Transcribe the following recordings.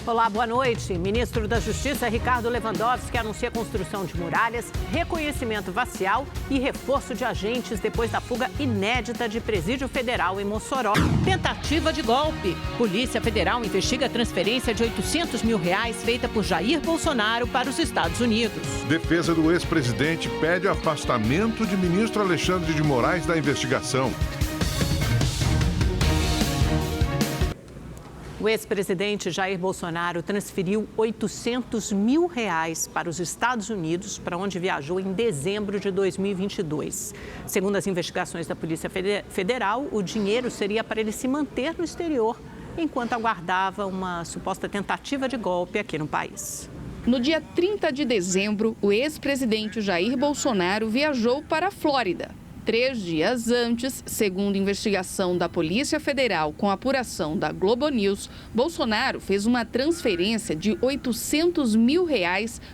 Olá, boa noite. Ministro da Justiça, Ricardo Lewandowski, anuncia a construção de muralhas, reconhecimento facial e reforço de agentes depois da fuga inédita de presídio federal em Mossoró. Tentativa de golpe. Polícia Federal investiga a transferência de R$800 mil feita por Jair Bolsonaro para os Estados Unidos. Defesa do ex-presidente pede afastamento de ministro Alexandre de Moraes da investigação. O ex-presidente Jair Bolsonaro transferiu R$800 mil para os Estados Unidos, para onde viajou em dezembro de 2022. Segundo as investigações da Polícia Federal, o dinheiro seria para ele se manter no exterior, enquanto aguardava uma suposta tentativa de golpe aqui no país. No dia 30 de dezembro, o ex-presidente Jair Bolsonaro viajou para a Flórida. 3 dias antes, segundo investigação da Polícia Federal com apuração da Globo News, Bolsonaro fez uma transferência de R$800 mil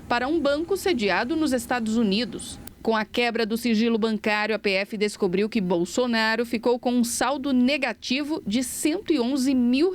para um banco sediado nos Estados Unidos. Com a quebra do sigilo bancário, a PF descobriu que Bolsonaro ficou com um saldo negativo de R$111 mil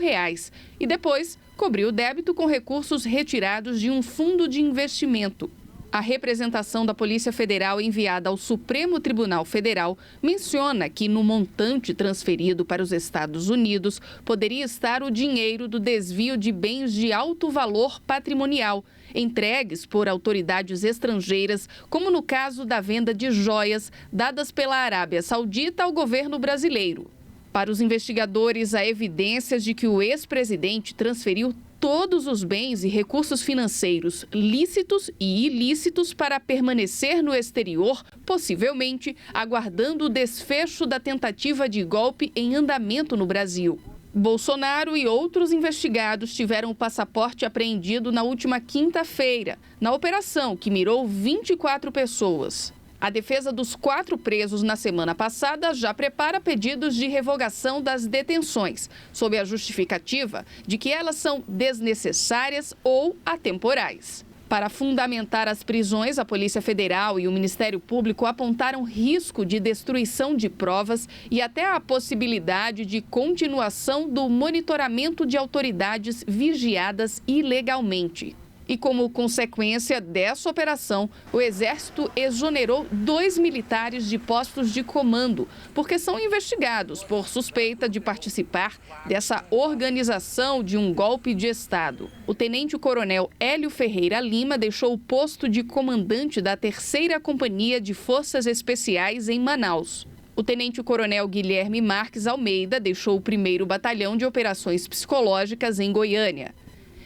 e depois cobriu o débito com recursos retirados de um fundo de investimento. A representação da Polícia Federal enviada ao Supremo Tribunal Federal menciona que no montante transferido para os Estados Unidos poderia estar o dinheiro do desvio de bens de alto valor patrimonial, entregues por autoridades estrangeiras, como no caso da venda de joias dadas pela Arábia Saudita ao governo brasileiro. Para os investigadores, há evidências de que o ex-presidente transferiu todos os bens e recursos financeiros lícitos e ilícitos para permanecer no exterior, possivelmente aguardando o desfecho da tentativa de golpe em andamento no Brasil. Bolsonaro e outros investigados tiveram o passaporte apreendido na última quinta-feira, na operação que mirou 24 pessoas. A defesa dos 4 presos na semana passada já prepara pedidos de revogação das detenções, sob a justificativa de que elas são desnecessárias ou atemporais. Para fundamentar as prisões, a Polícia Federal e o Ministério Público apontaram risco de destruição de provas e até a possibilidade de continuação do monitoramento de autoridades vigiadas ilegalmente. E como consequência dessa operação, o Exército exonerou 2 militares de postos de comando, porque são investigados por suspeita de participar dessa organização de um golpe de Estado. O tenente-coronel Hélio Ferreira Lima deixou o posto de comandante da 3ª Companhia de Forças Especiais em Manaus. O tenente-coronel Guilherme Marques Almeida deixou o 1º Batalhão de Operações Psicológicas em Goiânia.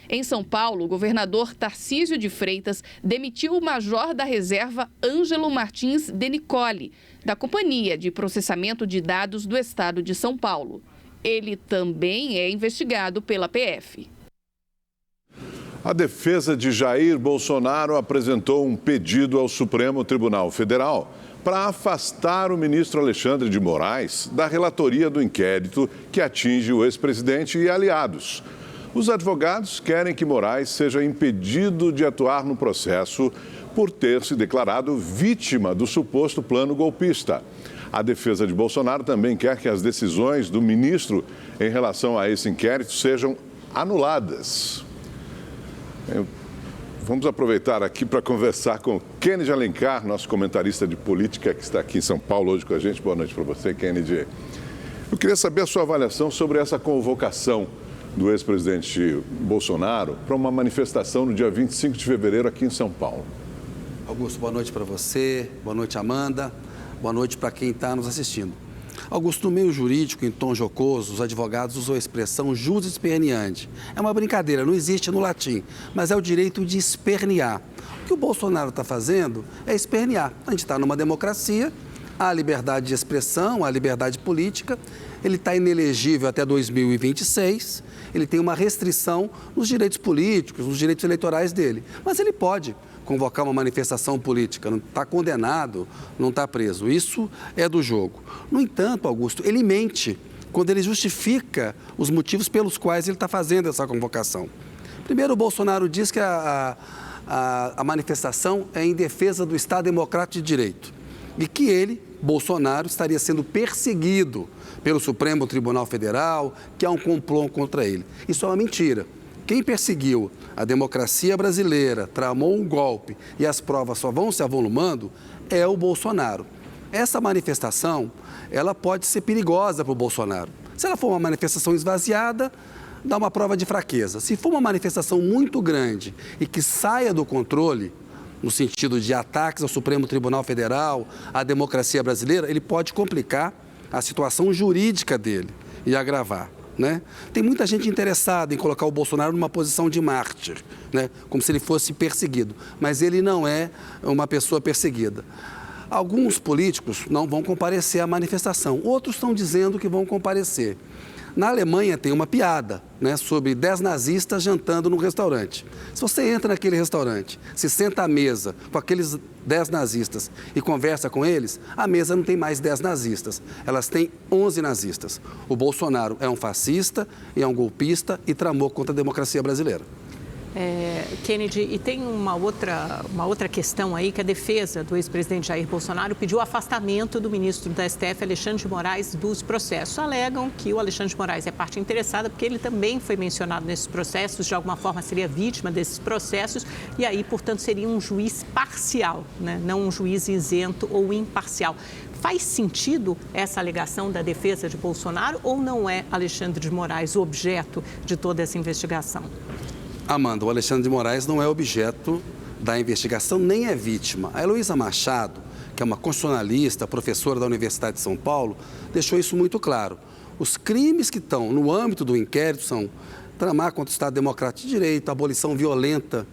Em São Paulo, o governador Tarcísio de Freitas demitiu o major da reserva Ângelo Martins de Nicoli, da Companhia de Processamento de Dados do Estado de São Paulo. Ele também é investigado pela PF. A defesa de Jair Bolsonaro apresentou um pedido ao Supremo Tribunal Federal para afastar o ministro Alexandre de Moraes da relatoria do inquérito que atinge o ex-presidente e aliados. Os advogados querem que Moraes seja impedido de atuar no processo por ter se declarado vítima do suposto plano golpista. A defesa de Bolsonaro também quer que as decisões do ministro em relação a esse inquérito sejam anuladas. Vamos aproveitar aqui para conversar com Kennedy Alencar, nosso comentarista de política que está aqui em São Paulo hoje com a gente. Boa noite para você, Kennedy. Eu queria saber a sua avaliação sobre essa convocação do ex-presidente Bolsonaro para uma manifestação no dia 25 de fevereiro aqui em São Paulo. Augusto, boa noite para você, boa noite, Amanda, boa noite para quem está nos assistindo. Augusto, no meio jurídico, em tom jocoso, os advogados usam a expressão jus esperneandi. É uma brincadeira, não existe no latim, mas é o direito de espernear. O que o Bolsonaro está fazendo é espernear. A gente está numa democracia, há liberdade de expressão, há liberdade política, ele está inelegível até 2026, ele tem uma restrição nos direitos políticos, nos direitos eleitorais dele. Mas ele pode convocar uma manifestação política, não está condenado, não está preso. Isso é do jogo. No entanto, Augusto, ele mente quando ele justifica os motivos pelos quais ele está fazendo essa convocação. Primeiro, o Bolsonaro diz que a manifestação é em defesa do Estado Democrático de Direito e que ele, Bolsonaro, estaria sendo perseguido pelo Supremo Tribunal Federal, que há um complô contra ele. Isso é uma mentira. Quem perseguiu a democracia brasileira, tramou um golpe e as provas só vão se avolumando, é o Bolsonaro. Essa manifestação, ela pode ser perigosa para o Bolsonaro. Se ela for uma manifestação esvaziada, dá uma prova de fraqueza. Se for uma manifestação muito grande e que saia do controle, no sentido de ataques ao Supremo Tribunal Federal, à democracia brasileira, ele pode complicar a situação jurídica dele e agravar. Né? Tem muita gente interessada em colocar o Bolsonaro numa posição de mártir, né? Como se ele fosse perseguido, mas ele não é uma pessoa perseguida. Alguns políticos não vão comparecer à manifestação, outros estão dizendo que vão comparecer. Na Alemanha tem uma piada, né, sobre 10 nazistas jantando num restaurante. Se você entra naquele restaurante, se senta à mesa com aqueles 10 nazistas e conversa com eles, a mesa não tem mais 10 nazistas, elas têm 11 nazistas. O Bolsonaro é um fascista e é um golpista e tramou contra a democracia brasileira. Kennedy, e tem uma outra questão aí, que a defesa do ex-presidente Jair Bolsonaro pediu o afastamento do ministro da STF, Alexandre de Moraes, dos processos. Alegam que o Alexandre de Moraes é parte interessada porque ele também foi mencionado nesses processos, de alguma forma seria vítima desses processos e aí, portanto, seria um juiz parcial, né? Não um juiz isento ou imparcial. Faz sentido essa alegação da defesa de Bolsonaro ou não é Alexandre de Moraes o objeto de toda essa investigação? Amanda, o Alexandre de Moraes não é objeto da investigação, nem é vítima. A Heloísa Machado, que é uma constitucionalista, professora da Universidade de São Paulo, deixou isso muito claro. Os crimes que estão no âmbito do inquérito são tramar contra o Estado Democrático de Direito, abolição violenta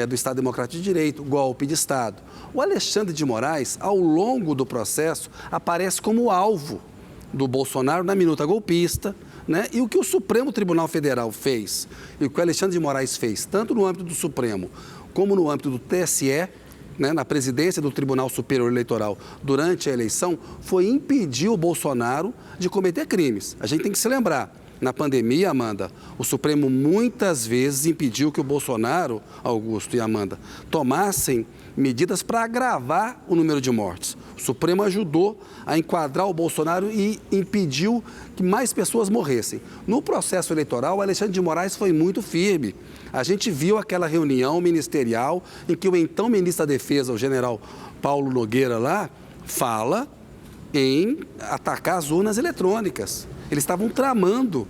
do Estado Democrático de Direito, golpe de Estado. O Alexandre de Moraes, ao longo do processo, aparece como alvo do Bolsonaro na minuta golpista, né? E o que o Supremo Tribunal Federal fez e o que o Alexandre de Moraes fez, tanto no âmbito do Supremo como no âmbito do TSE, né, na presidência do Tribunal Superior Eleitoral durante a eleição, foi impedir o Bolsonaro de cometer crimes. A gente tem que se lembrar, na pandemia, Amanda, o Supremo muitas vezes impediu que o Bolsonaro, Augusto e Amanda, tomassem medidas para agravar o número de mortes. O Supremo ajudou a enquadrar o Bolsonaro e impediu que mais pessoas morressem. No processo eleitoral, o Alexandre de Moraes foi muito firme. A gente viu aquela reunião ministerial em que o então ministro da Defesa, o general Paulo Nogueira lá, fala em atacar as urnas eletrônicas. Eles estavam tramando,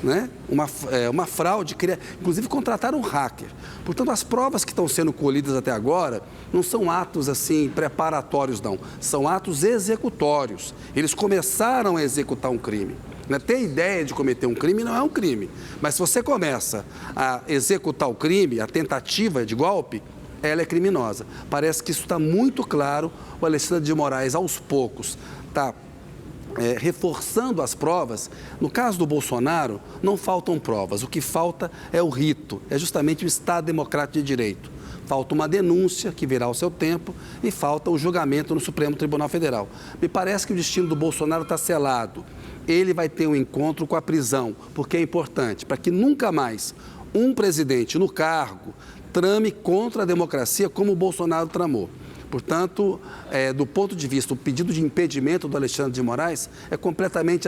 né, uma fraude, inclusive contrataram um hacker. Portanto, as provas que estão sendo colhidas até agora não são atos assim preparatórios, não. São atos executórios. Eles começaram a executar um crime. Né? Ter ideia de cometer um crime não é um crime. Mas se você começa a executar o crime, a tentativa de golpe, ela é criminosa. Parece que isso está muito claro. O Alexandre de Moraes, aos poucos, está reforçando as provas. No caso do Bolsonaro, não faltam provas. O que falta é o rito, é justamente o Estado Democrático de Direito. Falta uma denúncia, que virá ao seu tempo, e falta o julgamento no Supremo Tribunal Federal. Me parece que o destino do Bolsonaro está selado. Ele vai ter um encontro com a prisão, porque é importante, para que nunca mais um presidente no cargo trame contra a democracia como o Bolsonaro tramou. Portanto, do ponto de vista, o pedido de impedimento do Alexandre de Moraes é completamente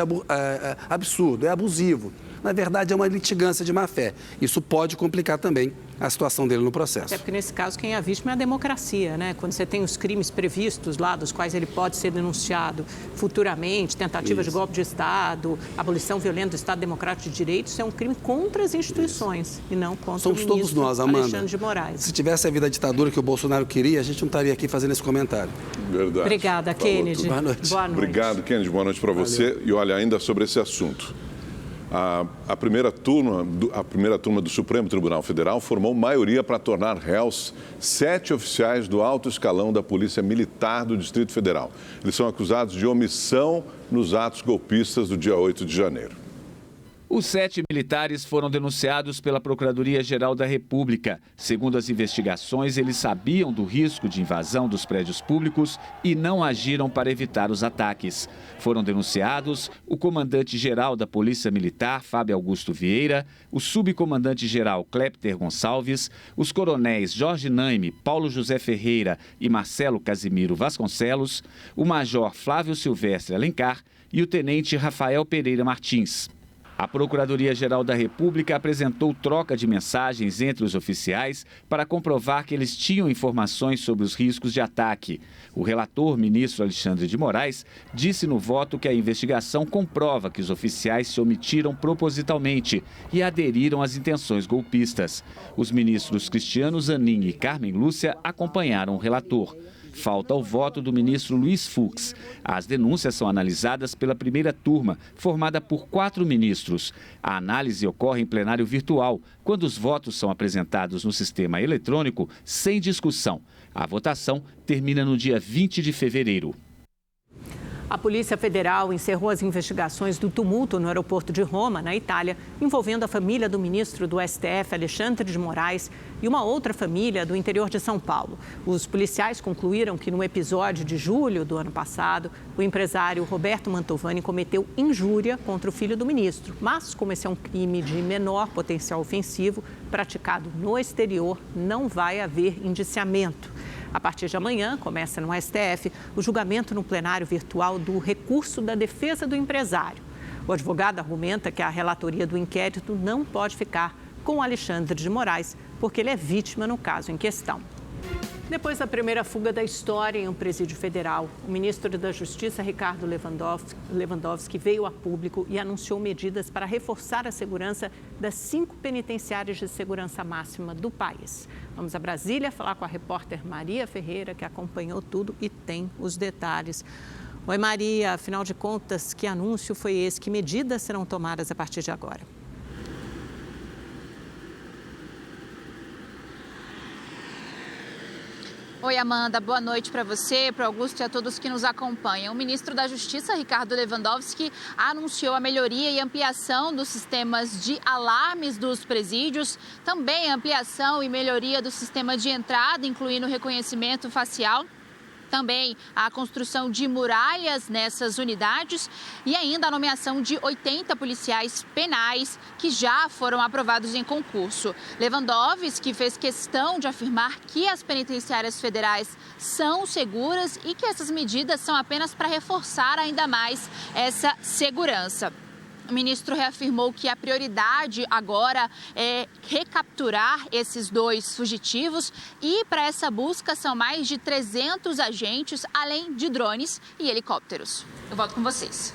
absurdo, é abusivo. Na verdade, é uma litigância de má-fé. Isso pode complicar também a situação dele no processo. Até porque, nesse caso, quem é a vítima é a democracia, né? Quando você tem os crimes previstos lá, dos quais ele pode ser denunciado futuramente, tentativa de golpe de Estado, abolição violenta do Estado Democrático de Direito, isso é um crime contra as instituições e não contra o ministro todos nós, Amanda. Alexandre de Moraes. Se tivesse havido a ditadura que o Bolsonaro queria, a gente não estaria aqui fazendo esse comentário. Verdade. Obrigada, Kennedy. Boa noite. Boa noite. Obrigado, Kennedy. Boa noite para você. E olha, ainda sobre esse assunto. A primeira turma do Supremo Tribunal Federal formou maioria para tornar réus 7 oficiais do alto escalão da Polícia Militar do Distrito Federal. Eles são acusados de omissão nos atos golpistas do dia 8 de janeiro. Os 7 militares foram denunciados pela Procuradoria-Geral da República. Segundo as investigações, eles sabiam do risco de invasão dos prédios públicos e não agiram para evitar os ataques. Foram denunciados o comandante-geral da Polícia Militar, Fábio Augusto Vieira, o subcomandante-geral Clepter Gonçalves, os coronéis Jorge Naime, Paulo José Ferreira e Marcelo Casimiro Vasconcelos, o major Flávio Silvestre Alencar e o tenente Rafael Pereira Martins. A Procuradoria-Geral da República apresentou troca de mensagens entre os oficiais para comprovar que eles tinham informações sobre os riscos de ataque. O relator, ministro Alexandre de Moraes, disse no voto que a investigação comprova que os oficiais se omitiram propositalmente e aderiram às intenções golpistas. Os ministros Cristiano Zanin e Carmen Lúcia acompanharam o relator. Falta o voto do ministro Luiz Fux. As denúncias são analisadas pela primeira turma, formada por 4 ministros. A análise ocorre em plenário virtual, quando os votos são apresentados no sistema eletrônico sem discussão. A votação termina no dia 20 de fevereiro. A Polícia Federal encerrou as investigações do tumulto no aeroporto de Roma, na Itália, envolvendo a família do ministro do STF, Alexandre de Moraes, e uma outra família do interior de São Paulo. Os policiais concluíram que no episódio de julho do ano passado, o empresário Roberto Mantovani cometeu injúria contra o filho do ministro. Mas, como esse é um crime de menor potencial ofensivo, praticado no exterior, não vai haver indiciamento. A partir de amanhã, começa no STF o julgamento no plenário virtual do recurso da defesa do empresário. O advogado argumenta que a relatoria do inquérito não pode ficar com Alexandre de Moraes, porque ele é vítima no caso em questão. Depois da primeira fuga da história em um presídio federal, o ministro da Justiça, Ricardo Lewandowski, veio a público e anunciou medidas para reforçar a segurança das 5 penitenciárias de segurança máxima do país. Vamos a Brasília falar com a repórter Maria Ferreira, que acompanhou tudo e tem os detalhes. Oi, Maria, afinal de contas, que anúncio foi esse? Que medidas serão tomadas a partir de agora? Oi, Amanda. Boa noite para você, para o Augusto e a todos que nos acompanham. O ministro da Justiça, Ricardo Lewandowski, anunciou a melhoria e ampliação dos sistemas de alarmes dos presídios, também a ampliação e melhoria do sistema de entrada, incluindo o reconhecimento facial. Também a construção de muralhas nessas unidades e ainda a nomeação de 80 policiais penais que já foram aprovados em concurso. Lewandowski fez questão de afirmar que as penitenciárias federais são seguras e que essas medidas são apenas para reforçar ainda mais essa segurança. O ministro reafirmou que a prioridade agora é recapturar esses 2 fugitivos e para essa busca são mais de 300 agentes, além de drones e helicópteros. Eu volto com vocês.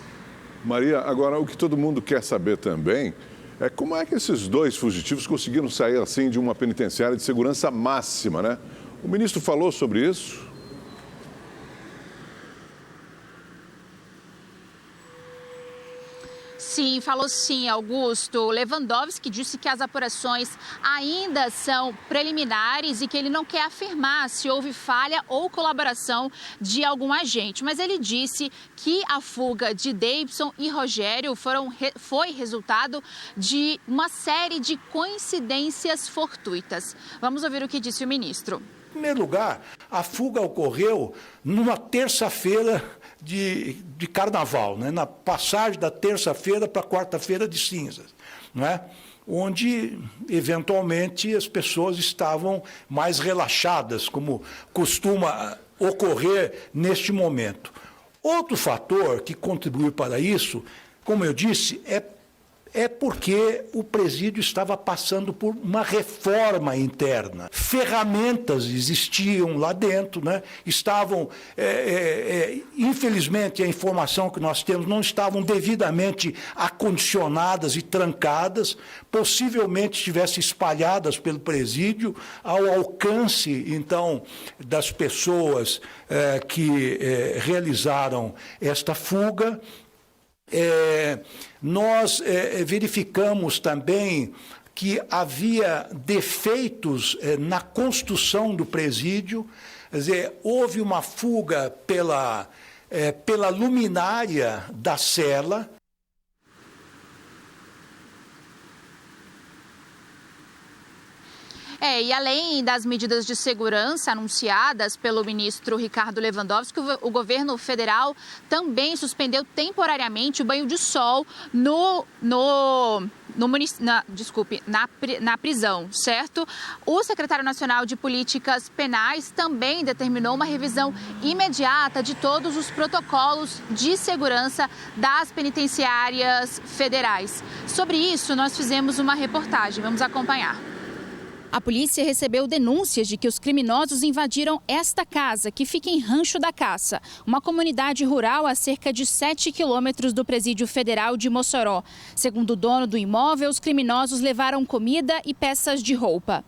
Maria, agora o que todo mundo quer saber também é como é que esses 2 fugitivos conseguiram sair assim de uma penitenciária de segurança máxima, né? O ministro falou sobre isso? Sim, falou sim, Augusto. Lewandowski disse que as apurações ainda são preliminares e que ele não quer afirmar se houve falha ou colaboração de algum agente. Mas ele disse que a fuga de Davidson e Rogério foi resultado de uma série de coincidências fortuitas. Vamos ouvir o que disse o ministro. Em primeiro lugar, a fuga ocorreu numa terça-feira de carnaval, né? Na passagem da terça-feira para a quarta-feira de cinzas, né? Onde, eventualmente, as pessoas estavam mais relaxadas, como costuma ocorrer neste momento. Outro fator que contribuiu para isso, como eu disse, é porque o presídio estava passando por uma reforma interna. Ferramentas existiam lá dentro, né? Estavam, infelizmente, a informação que nós temos não estavam devidamente acondicionadas e trancadas, possivelmente estivessem espalhadas pelo presídio ao alcance, então, das pessoas que realizaram esta fuga. Nós verificamos também que havia defeitos na construção do presídio, quer dizer, houve uma fuga pela luminária da cela. E além das medidas de segurança anunciadas pelo ministro Ricardo Lewandowski, o governo federal também suspendeu temporariamente o banho de sol na prisão, certo? O secretário nacional de Políticas Penais também determinou uma revisão imediata de todos os protocolos de segurança das penitenciárias federais. Sobre isso, nós fizemos uma reportagem. Vamos acompanhar. A polícia recebeu denúncias de que os criminosos invadiram esta casa, que fica em Rancho da Caça, uma comunidade rural a cerca de 7 quilômetros do Presídio Federal de Mossoró. Segundo o dono do imóvel, os criminosos levaram comida e peças de roupa.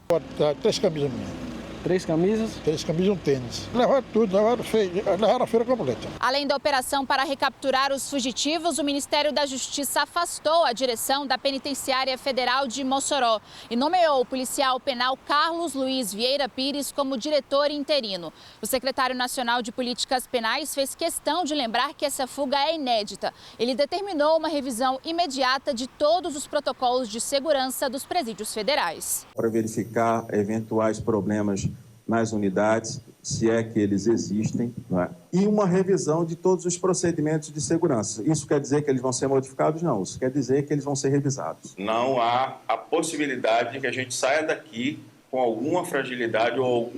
3 camisas minhas. 3 camisas? 3 camisas e um tênis. Levaram tudo, levaram a feira completa. Além da operação para recapturar os fugitivos, o Ministério da Justiça afastou a direção da Penitenciária Federal de Mossoró e nomeou o policial penal Carlos Luiz Vieira Pires como diretor interino. O secretário nacional de Políticas Penais fez questão de lembrar que essa fuga é inédita. Ele determinou uma revisão imediata de todos os protocolos de segurança dos presídios federais. Para verificar eventuais problemas nas unidades, se é que eles existem, não é? E uma revisão de todos os procedimentos de segurança. Isso quer dizer que eles vão ser modificados? Não, isso quer dizer que eles vão ser revisados. Não há a possibilidade de que a gente saia daqui com alguma fragilidade ou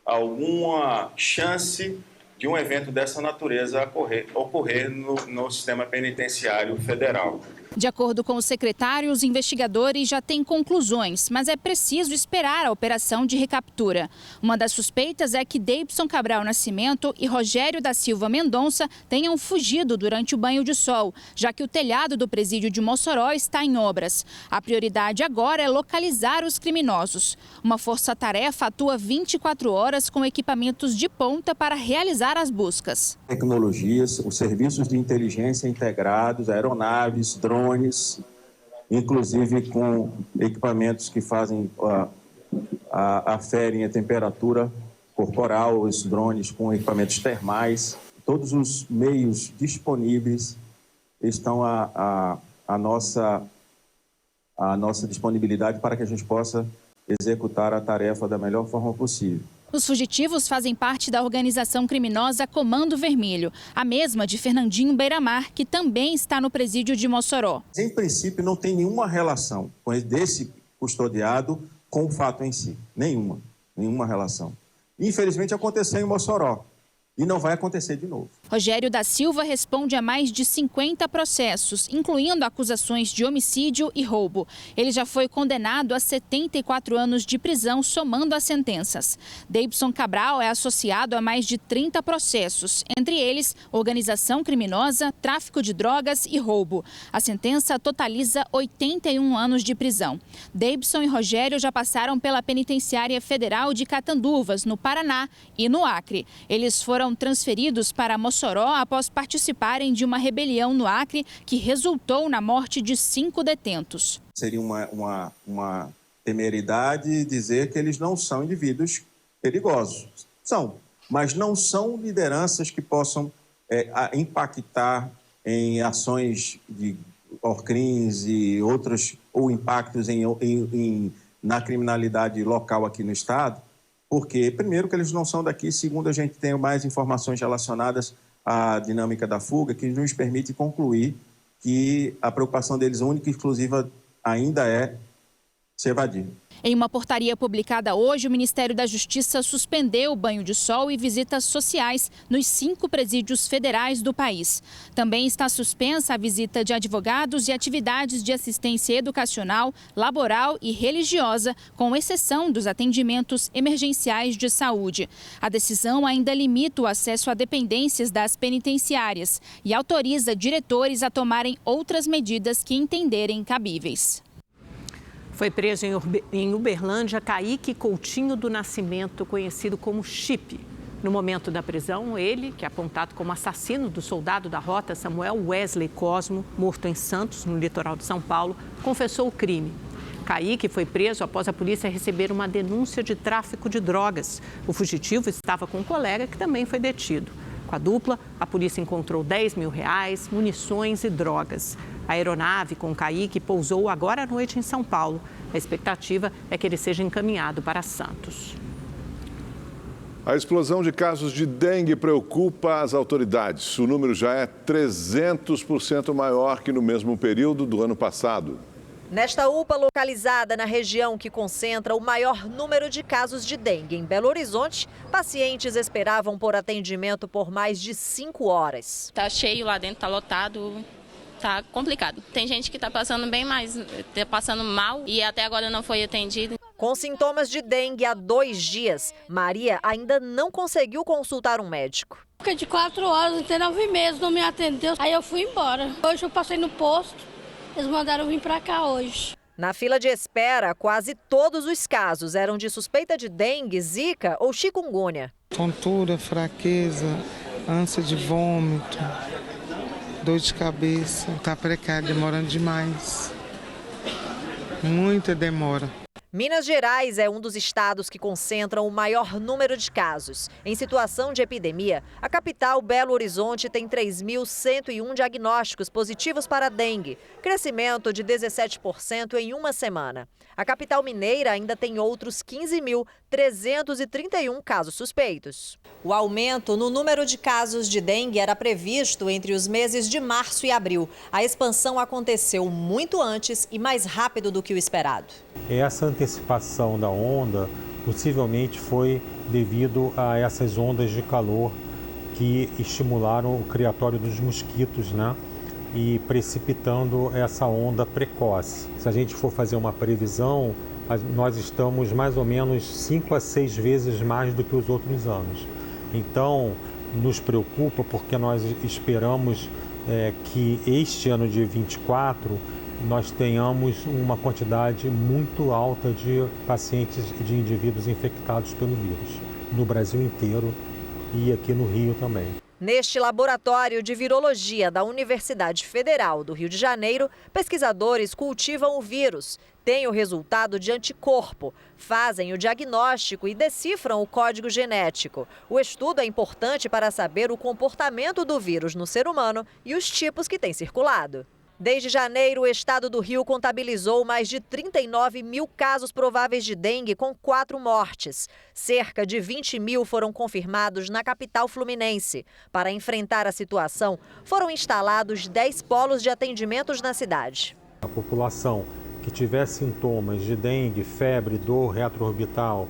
alguma chance de um evento dessa natureza ocorrer no sistema penitenciário federal. De acordo com o secretário, os investigadores já têm conclusões, mas é preciso esperar a operação de recaptura. Uma das suspeitas é que Deibson Cabral Nascimento e Rogério da Silva Mendonça tenham fugido durante o banho de sol, já que o telhado do presídio de Mossoró está em obras. A prioridade agora é localizar os criminosos. Uma força-tarefa atua 24 horas com equipamentos de ponta para realizar as buscas. Tecnologias, os serviços de inteligência integrados, aeronaves, drones, inclusive com equipamentos que aferem a temperatura corporal, os drones com equipamentos termais. Todos os meios disponíveis estão à nossa disponibilidade para que a gente possa executar a tarefa da melhor forma possível. Os fugitivos fazem parte da organização criminosa Comando Vermelho, a mesma de Fernandinho Beiramar, que também está no presídio de Mossoró. Em princípio, não tem nenhuma relação desse custodiado com o fato em si. Nenhuma relação. Infelizmente, aconteceu em Mossoró. E não vai acontecer de novo. Rogério da Silva responde a mais de 50 processos, incluindo acusações de homicídio e roubo. Ele já foi condenado a 74 anos de prisão, somando as sentenças. Deibson Cabral é associado a mais de 30 processos, entre eles organização criminosa, tráfico de drogas e roubo. A sentença totaliza 81 anos de prisão. Deibson e Rogério já passaram pela Penitenciária Federal de Catanduvas, no Paraná, e no Acre. Eles foram transferidos para Mossoró após participarem de uma rebelião no Acre que resultou na morte de 5 detentos. Seria uma temeridade dizer que eles não são indivíduos perigosos. São, mas não são lideranças que possam impactar em ações de crimes e outros, ou impactos na criminalidade local aqui no estado. Porque, primeiro, que eles não são daqui, segundo, a gente tem mais informações relacionadas à dinâmica da fuga, que nos permite concluir que a preocupação deles única e exclusiva ainda é se evadir. Em uma portaria publicada hoje, o Ministério da Justiça suspendeu o banho de sol e visitas sociais nos 5 presídios federais do país. Também está suspensa a visita de advogados e atividades de assistência educacional, laboral e religiosa, com exceção dos atendimentos emergenciais de saúde. A decisão ainda limita o acesso a dependências das penitenciárias e autoriza diretores a tomarem outras medidas que entenderem cabíveis. Foi preso em Uberlândia Kaique Coutinho do Nascimento, conhecido como Chip. No momento da prisão, ele, que é apontado como assassino do soldado da rota Samuel Wesley Cosmo, morto em Santos, no litoral de São Paulo, confessou o crime. Kaique foi preso após a polícia receber uma denúncia de tráfico de drogas. O fugitivo estava com um colega que também foi detido. Com a dupla, a polícia encontrou R$10 mil, munições e drogas. A aeronave com Kaique pousou agora à noite em São Paulo. A expectativa é que ele seja encaminhado para Santos. A explosão de casos de dengue preocupa as autoridades. O número já é 300% maior que no mesmo período do ano passado. Nesta UPA localizada na região que concentra o maior número de casos de dengue em Belo Horizonte, pacientes esperavam por atendimento por mais de 5 horas. Tá cheio lá dentro, tá lotado, tá complicado. Tem gente que tá passando bem mais, tá passando mal e até agora não foi atendido. Com sintomas de dengue há 2 dias, Maria ainda não conseguiu consultar um médico. Fiquei de 4 horas, até 9 meses, não me atendeu, aí eu fui embora. Hoje eu passei no posto, eles mandaram vir para cá hoje. Na fila de espera, quase todos os casos eram de suspeita de dengue, zika ou chikungunya. Tontura, fraqueza, ânsia de vômito, dor de cabeça, tá precário, demorando demais. Muita demora. Minas Gerais é um dos estados que concentram o maior número de casos. Em situação de epidemia, a capital, Belo Horizonte, tem 3.101 diagnósticos positivos para dengue, crescimento de 17% em uma semana. A capital mineira ainda tem outros 15.331 casos suspeitos. O aumento no número de casos de dengue era previsto entre os meses de março e abril. A expansão aconteceu muito antes e mais rápido do que o esperado. Essa antecipação da onda possivelmente foi devido a essas ondas de calor que estimularam o criatório dos mosquitos, né? E precipitando essa onda precoce. Se a gente for fazer uma previsão, nós estamos mais ou menos 5 a 6 vezes mais do que os outros anos. Então, nos preocupa porque nós esperamos que este ano de 24 nós tenhamos uma quantidade muito alta de pacientes, de indivíduos infectados pelo vírus, no Brasil inteiro e aqui no Rio também. Neste laboratório de virologia da Universidade Federal do Rio de Janeiro, pesquisadores cultivam o vírus, têm o resultado de anticorpo, fazem o diagnóstico e decifram o código genético. O estudo é importante para saber o comportamento do vírus no ser humano e os tipos que têm circulado. Desde janeiro, o estado do Rio contabilizou mais de 39 mil casos prováveis de dengue, com 4 mortes. Cerca de 20 mil foram confirmados na capital fluminense. Para enfrentar a situação, foram instalados 10 polos de atendimentos na cidade. A população que tiver sintomas de dengue, febre, dor retroorbital,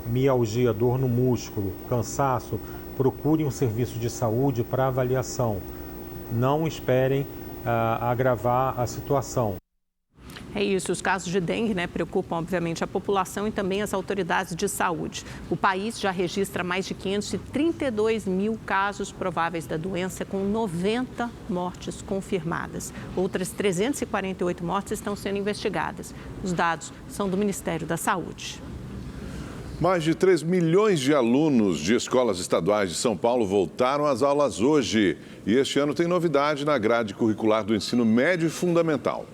mialgia, dor no músculo, cansaço, procure um serviço de saúde para avaliação. Não esperem agravar a situação. É isso, os casos de dengue, preocupam obviamente a população e também as autoridades de saúde. O país já registra mais de 532 mil casos prováveis da doença, com 90 mortes confirmadas. Outras 348 mortes estão sendo investigadas. Os dados são do Ministério da Saúde. Mais de 3 milhões de alunos de escolas estaduais de São Paulo voltaram às aulas hoje. E este ano tem novidade na grade curricular do ensino médio e fundamental.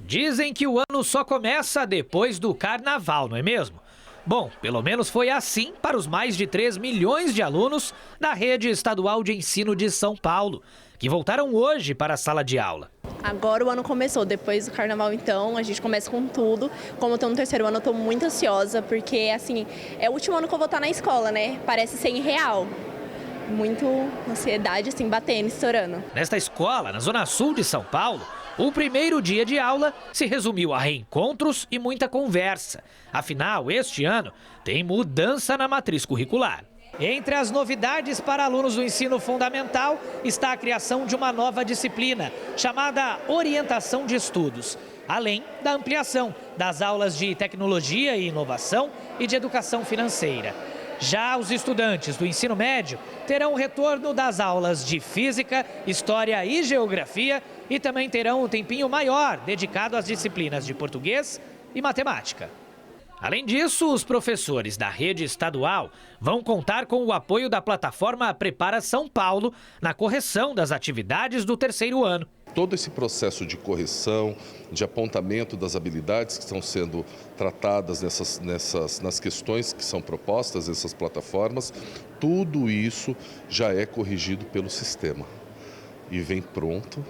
Dizem que o ano só começa depois do carnaval, não é mesmo? Bom, pelo menos foi assim para os mais de 3 milhões de alunos da rede estadual de ensino de São Paulo, que voltaram hoje para a sala de aula. Agora o ano começou, depois do carnaval então, a gente começa com tudo. Como eu estou no 3º ano, eu estou muito ansiosa, porque assim, é o último ano que eu vou estar na escola, né? Parece ser irreal. Muito ansiedade, assim, batendo, estourando. Nesta escola, na Zona Sul de São Paulo, o primeiro dia de aula se resumiu a reencontros e muita conversa. Afinal, este ano tem mudança na matriz curricular. Entre as novidades para alunos do ensino fundamental está a criação de uma nova disciplina, chamada Orientação de Estudos, além da ampliação das aulas de Tecnologia e Inovação e de Educação Financeira. Já os estudantes do ensino médio terão o retorno das aulas de Física, História e Geografia e também terão um tempinho maior dedicado às disciplinas de Português e Matemática. Além disso, os professores da rede estadual vão contar com o apoio da plataforma Prepara São Paulo na correção das atividades do 3º ano. Todo esse processo de correção, de apontamento das habilidades que estão sendo tratadas nas questões que são propostas nessas plataformas, tudo isso já é corrigido pelo sistema e vem pronto,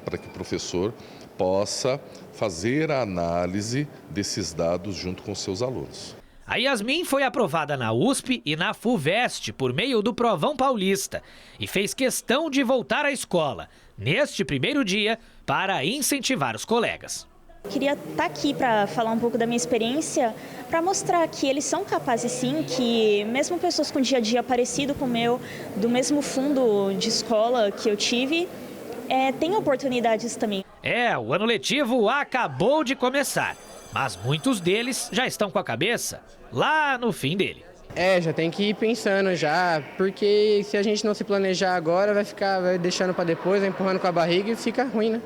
para que o professor possa fazer a análise desses dados junto com seus alunos. A Yasmin foi aprovada na USP e na FUVEST por meio do Provão Paulista e fez questão de voltar à escola neste primeiro dia para incentivar os colegas. Queria estar aqui para falar um pouco da minha experiência, para mostrar que eles são capazes sim, que mesmo pessoas com dia a dia parecido com o meu, do mesmo fundo de escola que eu tive, têm oportunidades também. O ano letivo acabou de começar, mas muitos deles já estão com a cabeça lá no fim dele. Já tem que ir pensando já, porque se a gente não se planejar agora, vai deixando para depois, vai empurrando com a barriga e fica ruim, né?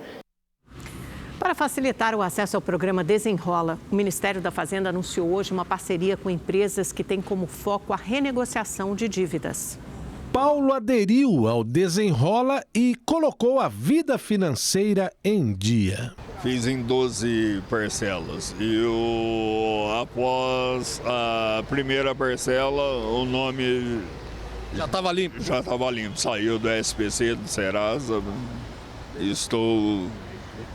Para facilitar o acesso ao programa Desenrola, o Ministério da Fazenda anunciou hoje uma parceria com empresas que têm como foco a renegociação de dívidas. Paulo aderiu ao Desenrola e colocou a vida financeira em dia. Fiz em 12 parcelas e após a primeira parcela o nome já estava limpo? Já estava limpo, saiu do SPC, do Serasa. Estou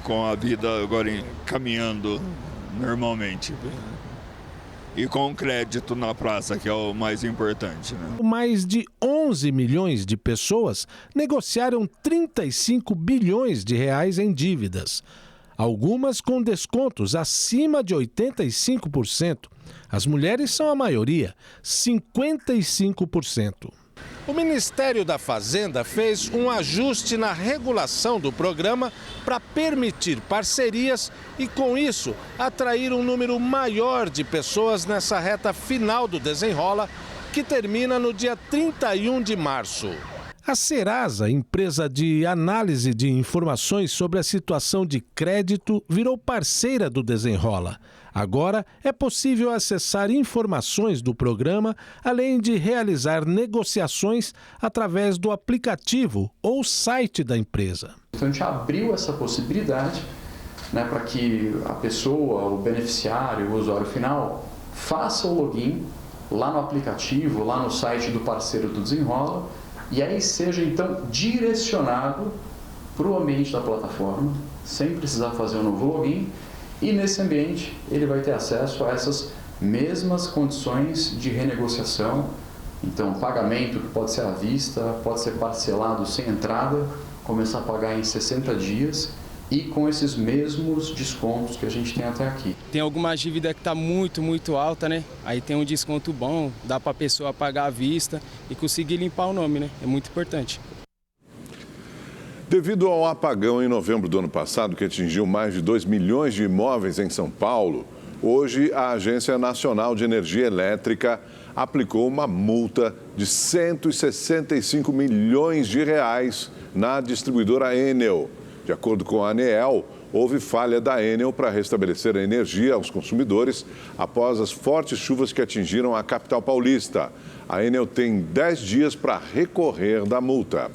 com a vida agora caminhando normalmente. E com crédito na praça, que é o mais importante, né? Mais de 11 milhões de pessoas negociaram 35 bilhões de reais em dívidas. Algumas com descontos acima de 85%. As mulheres são a maioria, 55%. O Ministério da Fazenda fez um ajuste na regulação do programa para permitir parcerias e, com isso, atrair um número maior de pessoas nessa reta final do Desenrola, que termina no dia 31 de março. A Serasa, empresa de análise de informações sobre a situação de crédito, virou parceira do Desenrola. Agora é possível acessar informações do programa, além de realizar negociações através do aplicativo ou site da empresa. Então a gente abriu essa possibilidade, para que a pessoa, o beneficiário, o usuário final, faça o login lá no aplicativo, lá no site do parceiro do Desenrola, e aí seja então direcionado para o ambiente da plataforma, sem precisar fazer um novo login. E nesse ambiente ele vai ter acesso a essas mesmas condições de renegociação. Então, pagamento que pode ser à vista, pode ser parcelado sem entrada, começar a pagar em 60 dias e com esses mesmos descontos que a gente tem até aqui. Tem alguma dívida que está muito alta, né? Aí tem um desconto bom, dá para a pessoa pagar à vista e conseguir limpar o nome, né? É muito importante. Devido ao apagão em novembro do ano passado, que atingiu mais de 2 milhões de imóveis em São Paulo, hoje a Agência Nacional de Energia Elétrica aplicou uma multa de 165 milhões de reais na distribuidora Enel. De acordo com a ANEEL, houve falha da Enel para restabelecer a energia aos consumidores após as fortes chuvas que atingiram a capital paulista. A Enel tem 10 dias para recorrer da multa.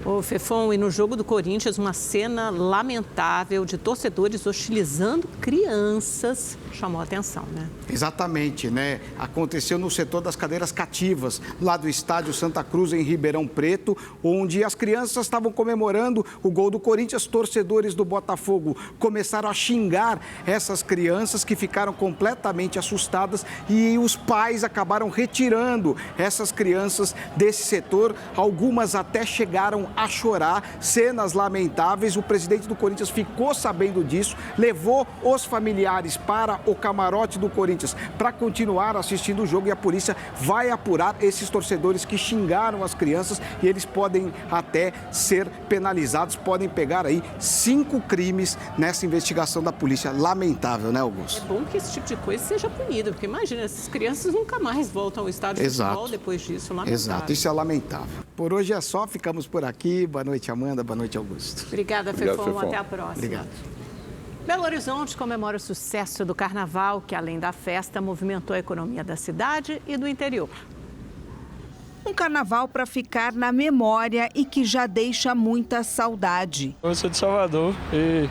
Ô, Fefon, e no jogo do Corinthians, uma cena lamentável de torcedores hostilizando crianças chamou a atenção, né? Exatamente, né? Aconteceu no setor das cadeiras cativas, lá do estádio Santa Cruz, em Ribeirão Preto, onde as crianças estavam comemorando o gol do Corinthians. Torcedores do Botafogo começaram a xingar essas crianças, que ficaram completamente assustadas, e os pais acabaram retirando essas crianças desse setor. Algumas até chegaram a chorar, cenas lamentáveis. O presidente do Corinthians ficou sabendo disso, levou os familiares para o camarote do Corinthians para continuar assistindo o jogo, e a polícia vai apurar esses torcedores que xingaram as crianças, e eles podem até ser penalizados, podem pegar aí 5 crimes nessa investigação da polícia. Lamentável, né, Augusto? É bom que esse tipo de coisa seja punido, porque imagina, essas crianças nunca mais voltam ao estádio de futebol depois disso. Lamentável. Exato, isso é lamentável. Por hoje é só, ficamos por aqui. Boa noite, Amanda. Boa noite, Augusto. Obrigada, Fefon. Até a próxima. Obrigado. Belo Horizonte comemora o sucesso do carnaval, que além da festa, movimentou a economia da cidade e do interior. Um carnaval para ficar na memória e que já deixa muita saudade. Eu sou de Salvador e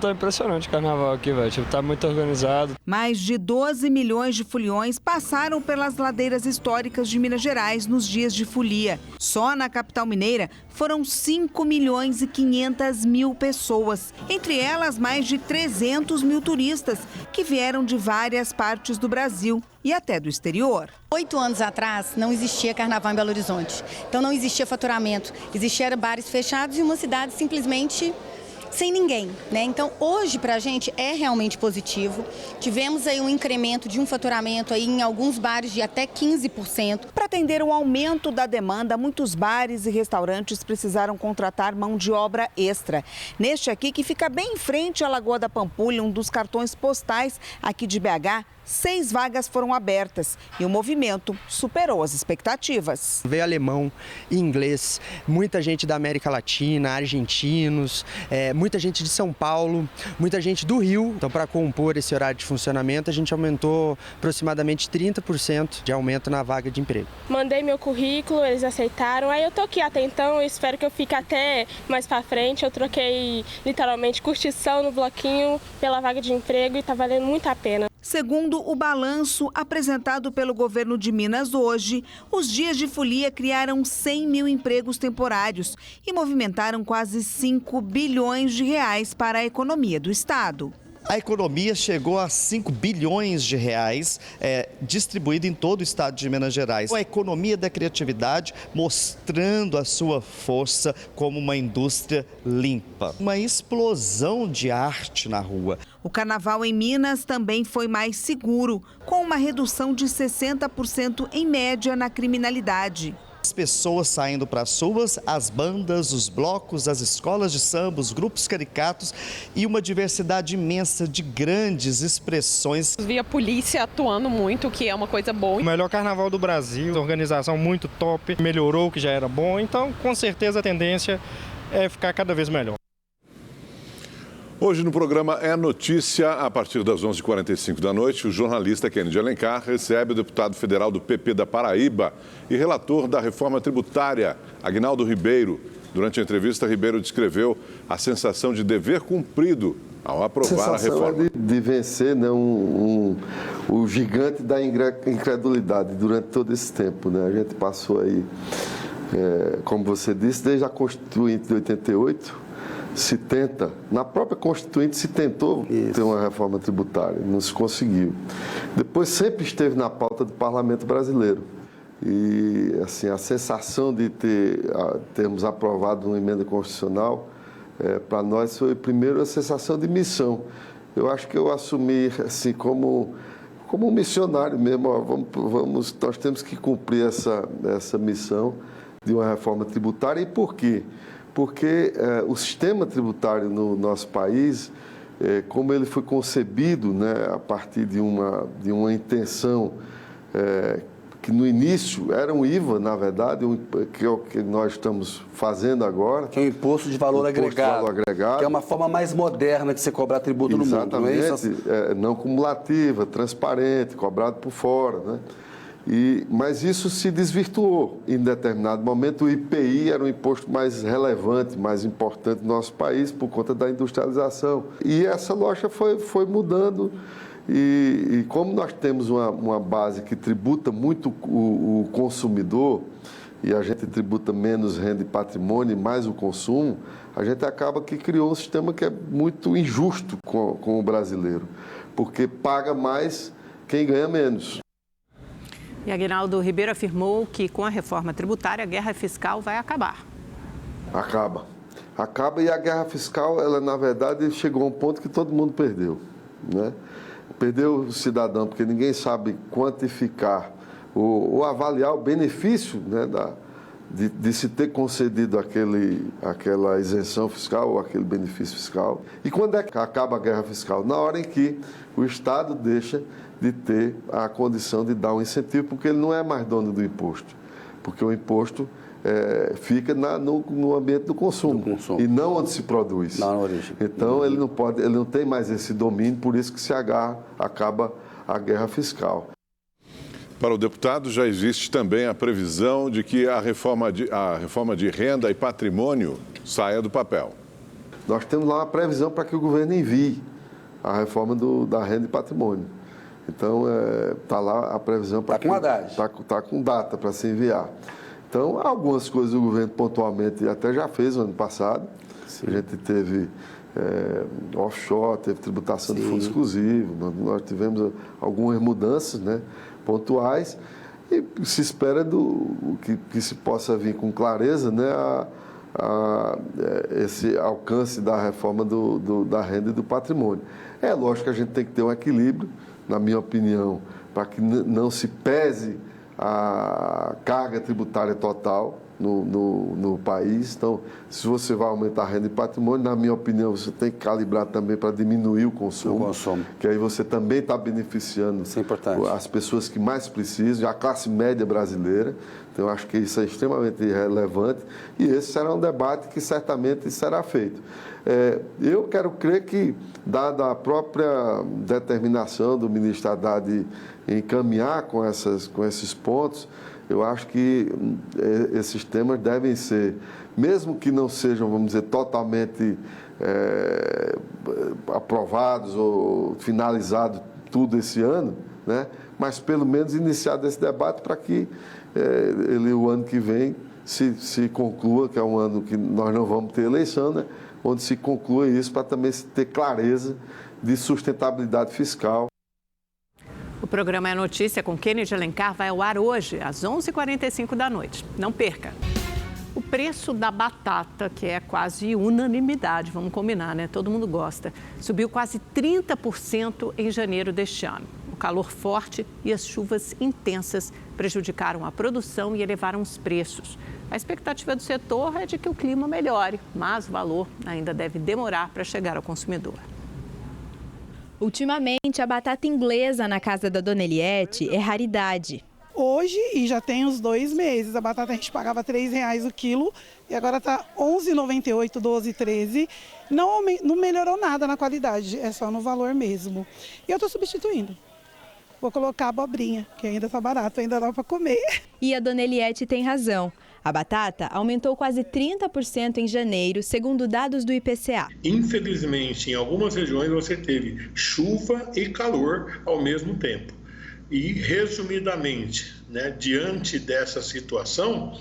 Tá impressionante o carnaval aqui, velho. Tipo, tá muito organizado. Mais de 12 milhões de foliões passaram pelas ladeiras históricas de Minas Gerais nos dias de folia. Só na capital mineira foram 5 milhões e 500 mil pessoas. Entre elas, mais de 300 mil turistas que vieram de várias partes do Brasil e até do exterior. 8 anos atrás não existia carnaval em Belo Horizonte, então não existia faturamento, existiam bares fechados e uma cidade simplesmente sem ninguém, né? Então hoje pra gente é realmente positivo. Tivemos aí um incremento de um faturamento aí em alguns bares de até 15%. Para atender o aumento da demanda, muitos bares e restaurantes precisaram contratar mão de obra extra. Neste aqui, que fica bem em frente à Lagoa da Pampulha, um dos cartões postais aqui de BH, 6 vagas foram abertas e o movimento superou as expectativas. Veio alemão, inglês, muita gente da América Latina, argentinos, muita gente de São Paulo, muita gente do Rio. Então, para compor esse horário de funcionamento, a gente aumentou aproximadamente 30% de aumento na vaga de emprego. Mandei meu currículo, eles aceitaram. Aí eu tô aqui até então, eu espero que eu fique até mais para frente. Eu troquei literalmente curtição no bloquinho pela vaga de emprego e tá valendo muito a pena. Segundo o balanço apresentado pelo governo de Minas hoje, os dias de folia criaram 100 mil empregos temporários e movimentaram quase 5 bilhões de reais para a economia do estado. A economia chegou a 5 bilhões de reais distribuído em todo o estado de Minas Gerais. A economia da criatividade mostrando a sua força como uma indústria limpa. Uma explosão de arte na rua. O carnaval em Minas também foi mais seguro, com uma redução de 60% em média na criminalidade. As pessoas saindo para as ruas, as bandas, os blocos, as escolas de samba, os grupos caricatos e uma diversidade imensa de grandes expressões. Vi a polícia atuando muito, que é uma coisa boa. O melhor carnaval do Brasil, organização muito top, melhorou o que já era bom, então com certeza a tendência é ficar cada vez melhor. Hoje no programa É Notícia, a partir das 11h45 da noite, o jornalista Kennedy Alencar recebe o deputado federal do PP da Paraíba e relator da reforma tributária, Aguinaldo Ribeiro. Durante a entrevista, Ribeiro descreveu a sensação de dever cumprido ao aprovar a reforma. É de vencer, né, o gigante da incredulidade durante todo esse tempo, né? A gente passou aí, como você disse, desde a Constituinte de 88, se tenta, na própria Constituinte se tentou ter uma reforma tributária, não se conseguiu. Depois sempre esteve na pauta do Parlamento brasileiro. E assim, a sensação de termos aprovado uma emenda constitucional, para nós foi primeiro a sensação de missão. Eu acho que eu assumi assim, como um missionário mesmo, nós temos que cumprir essa missão de uma reforma tributária. E por quê? Porque o sistema tributário no nosso país, como ele foi concebido, né, a partir de uma intenção que no início era um IVA, na verdade, que é o que nós estamos fazendo agora. Que é o imposto de valor agregado, que é uma forma mais moderna de se cobrar tributo no mundo. Exatamente, não cumulativa, transparente, cobrado por fora, né? Mas isso se desvirtuou em determinado momento. O IPI era um imposto mais relevante, mais importante no nosso país por conta da industrialização. E essa lógica foi mudando. E como nós temos uma base que tributa muito o consumidor, e a gente tributa menos renda e patrimônio e mais o consumo, a gente acaba que criou um sistema que é muito injusto com o brasileiro, porque paga mais quem ganha menos. E Aguinaldo Ribeiro afirmou que com a reforma tributária a guerra fiscal vai acabar. Acaba, e a guerra fiscal, ela na verdade chegou a um ponto que todo mundo perdeu, né? Perdeu o cidadão, porque ninguém sabe quantificar ou avaliar o benefício, né, de se ter concedido aquela isenção fiscal ou aquele benefício fiscal. E quando é que acaba a guerra fiscal? Na hora em que o Estado deixa de ter a condição de dar um incentivo, porque ele não é mais dono do imposto. Porque o imposto fica no ambiente do consumo e não onde se produz. Na origem. Então ele não tem mais esse domínio, por isso que acaba a guerra fiscal. Para o deputado, já existe também a previsão de que a reforma de renda e patrimônio saia do papel. nós temos lá uma previsão para que o governo envie a reforma da renda e patrimônio. Então, está lá a previsão para... Está com a data. Está com data para se enviar. Então, algumas coisas o governo pontualmente até já fez no ano passado. Sim. A gente teve offshore, teve tributação de fundo exclusivo, nós tivemos algumas mudanças, né, pontuais, e se espera que se possa vir com clareza, né, esse alcance da reforma da renda e do patrimônio. É lógico que a gente tem que ter um equilíbrio, na minha opinião, para que não se pese a carga tributária total no país. Então, se você vai aumentar a renda e patrimônio, na minha opinião, você tem que calibrar também para diminuir o consumo. Que aí você também está beneficiando as pessoas que mais precisam, a classe média brasileira. Então, eu acho que isso é extremamente relevante e esse será um debate que certamente será feito. Eu quero crer que, dada a própria determinação do ministro Haddad em caminhar com esses pontos, eu acho que esses temas devem ser, mesmo que não sejam, vamos dizer, totalmente aprovados ou finalizados tudo esse ano, né? Mas pelo menos iniciado esse debate para que o ano que vem se conclua, que é um ano que nós não vamos ter eleição, né? Onde se conclua isso para também se ter clareza de sustentabilidade fiscal. O programa É Notícia com Kennedy Alencar vai ao ar hoje, às 11h45 da noite. Não perca! O preço da batata, que é quase unanimidade, vamos combinar, né? Todo mundo gosta, subiu quase 30% em janeiro deste ano. O calor forte e as chuvas intensas prejudicaram a produção e elevaram os preços. A expectativa do setor é de que o clima melhore, mas o valor ainda deve demorar para chegar ao consumidor. Ultimamente, a batata inglesa na casa da Dona Eliette é raridade. Hoje, e já tem uns 2 meses, a batata a gente pagava R$3 o quilo e agora está R$11,98, R$12,13. Não melhorou nada na qualidade, é só no valor mesmo. E eu estou substituindo. Vou colocar abobrinha, que ainda está barato, ainda dá para comer. E a Dona Eliette tem razão. A batata aumentou quase 30% em janeiro, segundo dados do IPCA. Infelizmente, em algumas regiões você teve chuva e calor ao mesmo tempo. E, resumidamente, né, diante dessa situação,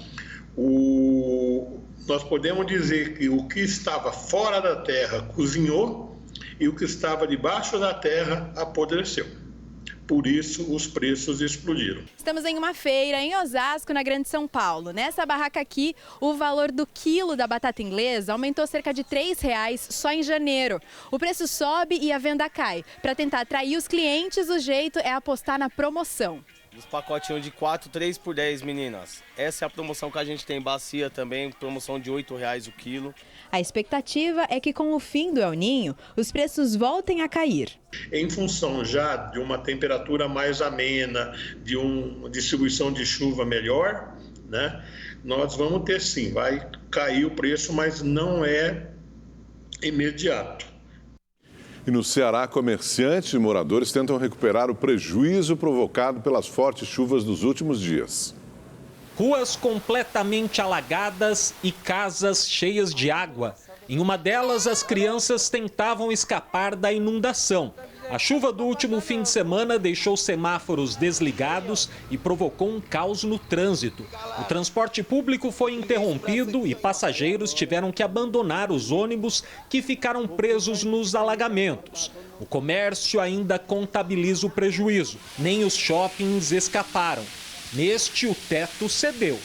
nós podemos dizer que o que estava fora da terra cozinhou e o que estava debaixo da terra apodreceu. Por isso, os preços explodiram. Estamos em uma feira em Osasco, na Grande São Paulo. Nessa barraca aqui, o valor do quilo da batata inglesa aumentou cerca de R$3 só em janeiro. O preço sobe e a venda cai. Para tentar atrair os clientes, o jeito é apostar na promoção. Os pacotinhos de 4, 3 por 10, meninas. Essa é a promoção que a gente tem. Bacia também, promoção de R$8 o quilo. A expectativa é que com o fim do El Niño, os preços voltem a cair. Em função já de uma temperatura mais amena, de uma distribuição de chuva melhor, né, nós vamos ter sim, vai cair o preço, mas não é imediato. E no Ceará, comerciantes e moradores tentam recuperar o prejuízo provocado pelas fortes chuvas dos últimos dias. Ruas completamente alagadas e casas cheias de água. Em uma delas, as crianças tentavam escapar da inundação. A chuva do último fim de semana deixou semáforos desligados e provocou um caos no trânsito. O transporte público foi interrompido e passageiros tiveram que abandonar os ônibus que ficaram presos nos alagamentos. O comércio ainda contabiliza o prejuízo. Nem os shoppings escaparam. Neste, o teto cedeu.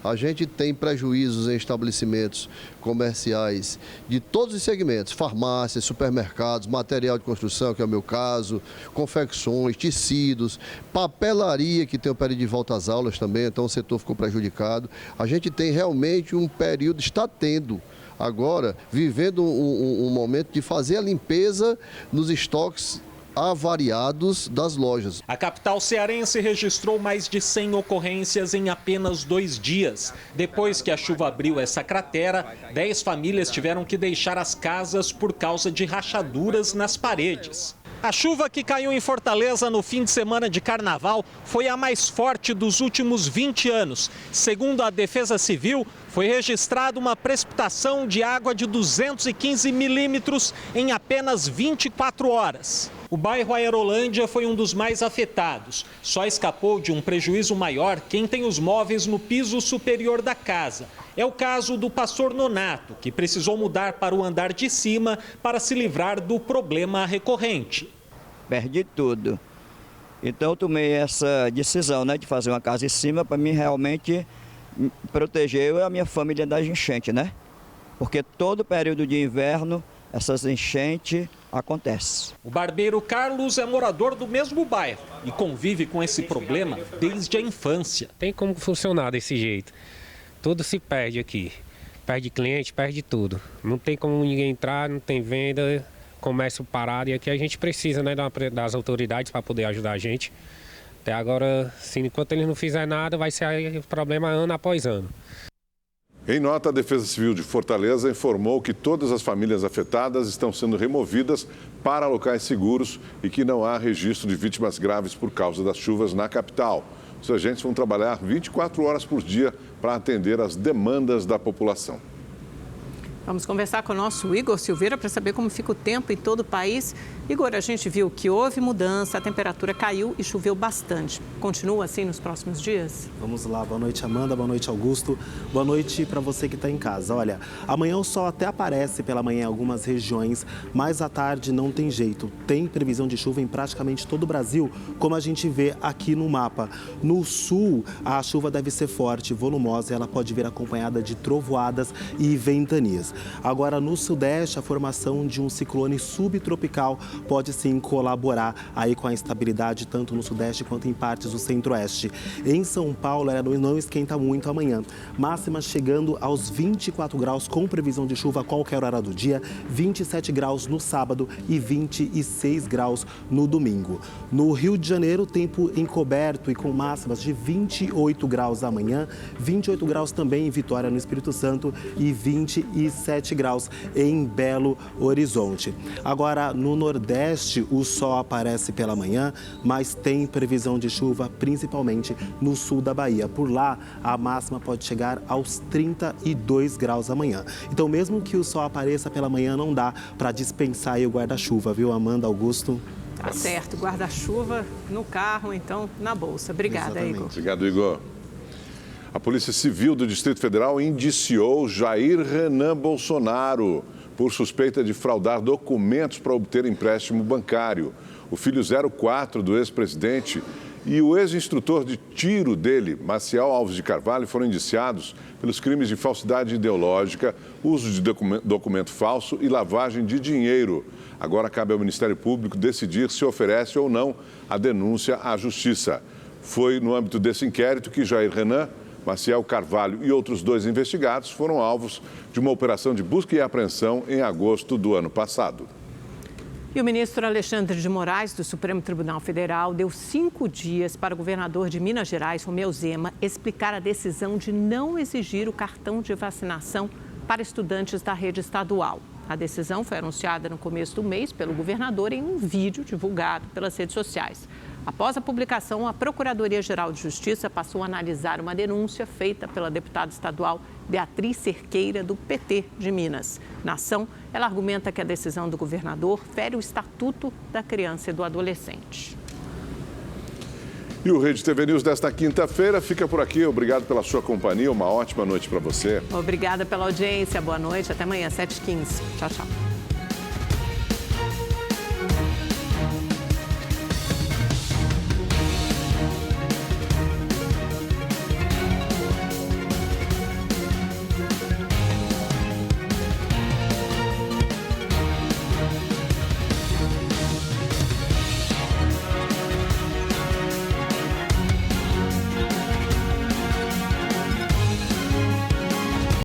A gente tem prejuízos em estabelecimentos comerciais de todos os segmentos, farmácias, supermercados, material de construção, que é o meu caso, confecções, tecidos, papelaria, que tem o período de volta às aulas também, então o setor ficou prejudicado. A gente tem realmente um período, está tendo agora, vivendo um momento de fazer a limpeza nos estoques avariados das lojas. A capital cearense registrou mais de 100 ocorrências em apenas 2 dias. Depois que a chuva abriu essa cratera, 10 famílias tiveram que deixar as casas por causa de rachaduras nas paredes. A chuva que caiu em Fortaleza no fim de semana de carnaval foi a mais forte dos últimos 20 anos. Segundo a Defesa Civil, foi registrada uma precipitação de água de 215 milímetros em apenas 24 horas. O bairro Aerolândia foi um dos mais afetados. Só escapou de um prejuízo maior quem tem os móveis no piso superior da casa. É o caso do pastor Nonato, que precisou mudar para o andar de cima para se livrar do problema recorrente. Perdi tudo. Então eu tomei essa decisão, de fazer uma casa em cima para mim realmente proteger eu e a minha família das enchentes, Porque todo período de inverno essas enchentes acontecem. O barbeiro Carlos é morador do mesmo bairro e convive com esse problema desde a infância. Tem como funcionar desse jeito. Tudo se perde aqui. Perde cliente, perde tudo. Não tem como ninguém entrar, não tem venda, comércio parado. E aqui a gente precisa das autoridades para poder ajudar a gente. Até agora, enquanto eles não fizerem nada, vai ser problema ano após ano. Em nota, a Defesa Civil de Fortaleza informou que todas as famílias afetadas estão sendo removidas para locais seguros e que não há registro de vítimas graves por causa das chuvas na capital. Os agentes vão trabalhar 24 horas por dia para atender às demandas da população. Vamos conversar com o nosso Igor Silveira para saber como fica o tempo em todo o país. Igor, a gente viu que houve mudança, a temperatura caiu e choveu bastante. Continua assim nos próximos dias? Vamos lá, boa noite Amanda, boa noite Augusto, boa noite para você que está em casa. Olha, amanhã o sol até aparece pela manhã em algumas regiões, mas à tarde não tem jeito. Tem previsão de chuva em praticamente todo o Brasil, como a gente vê aqui no mapa. No sul, a chuva deve ser forte, volumosa e ela pode vir acompanhada de trovoadas e ventanias. Agora, no sudeste, a formação de um ciclone subtropical pode sim colaborar aí com a estabilidade tanto no sudeste quanto em partes do centro-oeste. Em São Paulo, ela não esquenta muito amanhã. Máxima chegando aos 24 graus com previsão de chuva a qualquer hora do dia, 27 graus no sábado e 26 graus no domingo. No Rio de Janeiro, tempo encoberto e com máximas de 28 graus amanhã, 28 graus também em Vitória, no Espírito Santo e 27 graus em Belo Horizonte. Agora, no Nordeste, o sol aparece pela manhã, mas tem previsão de chuva principalmente no sul da Bahia. Por lá, a máxima pode chegar aos 32 graus amanhã. Então, mesmo que o sol apareça pela manhã, não dá para dispensar aí o guarda-chuva, viu, Amanda, Augusto? Tá certo, guarda-chuva no carro, então na bolsa. Obrigada, Exatamente. Igor. Obrigado, Igor. A Polícia Civil do Distrito Federal indiciou Jair Renan Bolsonaro por suspeita de fraudar documentos para obter empréstimo bancário. O filho 04 do ex-presidente e o ex-instrutor de tiro dele, Maciel Alves de Carvalho, foram indiciados pelos crimes de falsidade ideológica, uso de documento falso e lavagem de dinheiro. Agora cabe ao Ministério Público decidir se oferece ou não a denúncia à Justiça. Foi no âmbito desse inquérito que Jair Renan, Maciel Carvalho e outros 2 investigados foram alvos de uma operação de busca e apreensão em agosto do ano passado. E o ministro Alexandre de Moraes, do Supremo Tribunal Federal, deu 5 dias para o governador de Minas Gerais, Romeu Zema, explicar a decisão de não exigir o cartão de vacinação para estudantes da rede estadual. A decisão foi anunciada no começo do mês pelo governador em um vídeo divulgado pelas redes sociais. Após a publicação, a Procuradoria-Geral de Justiça passou a analisar uma denúncia feita pela deputada estadual Beatriz Cerqueira, do PT de Minas. Na ação, ela argumenta que a decisão do governador fere o Estatuto da Criança e do Adolescente. E o Rede TV News desta quinta-feira fica por aqui. Obrigado pela sua companhia. Uma ótima noite para você. Obrigada pela audiência. Boa noite. Até amanhã, 7h15. Tchau, tchau.